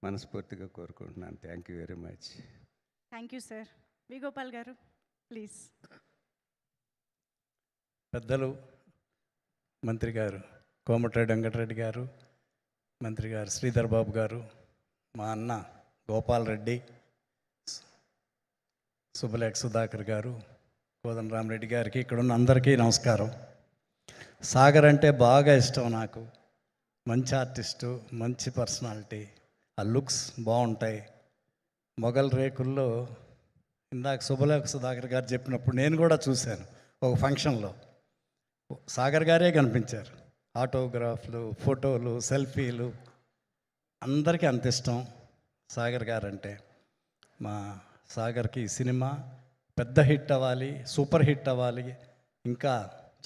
మనస్ఫూర్తిగా కోరుకుంటున్నాను. Thank you very much. Thank you sir. V Gopal గారు ప్లీజ్. పెద్దలు మంత్రి గారు కోమటిరెడ్డి వెంకటరెడ్డి గారు, మంత్రి గారు శ్రీధర్ బాబు గారు, మా అన్న గోపాల్ రెడ్డి, సుబ్బలేఖ సుధాకర్ గారు, కోదండరామరెడ్డి గారికి, ఇక్కడ ఉన్న అందరికీ నమస్కారం. సాగర్ అంటే బాగా ఇష్టం నాకు. మంచి ఆర్టిస్టు, మంచి పర్సనాలిటీ, ఆ లుక్స్ బాగుంటాయి. మొగల్ రేకుల్లో ఇందాక సుబ్బలేఖ సుధాకర్ గారు చెప్పినప్పుడు నేను కూడా చూశాను ఒక ఫంక్షన్లో. సాగర్ గారే కనిపించారు. ఆటోగ్రాఫ్లు, ఫోటోలు, సెల్ఫీలు, అందరికీ అంత ఇష్టం సాగర్ గారు అంటే. మా సాగర్కి సినిమా పెద్ద హిట్ అవ్వాలి, సూపర్ హిట్ అవ్వాలి, ఇంకా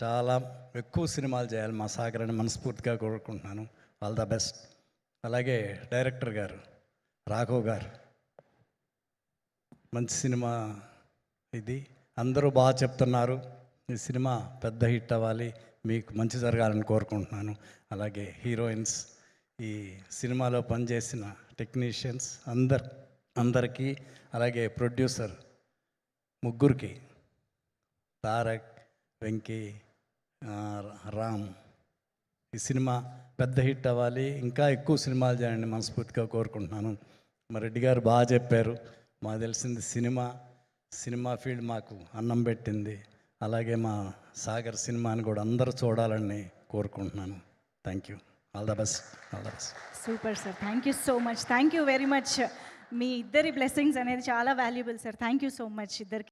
చాలా ఎక్కువ సినిమాలు చేయాలి మా సాగర్ అని మనస్ఫూర్తిగా కోరుకుంటున్నాను. All the best. అలాగే డైరెక్టర్ గారు రాఘవ్ గారు, మంచి సినిమా ఇది, అందరూ బాగా చెప్తున్నారు. ఈ సినిమా పెద్ద హిట్ అవ్వాలి, మీకు మంచి జరగాలని కోరుకుంటున్నాను. అలాగే హీరోయిన్స్, ఈ సినిమాలో పనిచేసిన టెక్నీషియన్స్ అందరికీ, అలాగే ప్రొడ్యూసర్ ముగ్గురికి, తారక్, వెంకీ, రామ్, ఈ సినిమా పెద్ద హిట్ అవ్వాలి, ఇంకా ఎక్కువ సినిమాలు చేయండి మనస్ఫూర్తిగా కోరుకుంటున్నాను. మా రెడ్డి గారు బాగా చెప్పారు. మాకు తెలిసింది సినిమా ఫీల్డ్ మాకు అన్నం పెట్టింది. అలాగే మా సాగర్ సినిమాని కూడా అందరూ చూడాలని కోరుకుంటున్నాను. Thank you. All the best. All the best. Super sir. Thank you so much. Thank you very much. మీ ఇద్దరి బ్లెస్సింగ్స్ అనేది చాలా valuable sir. Thank you so much ఇద్దరికి.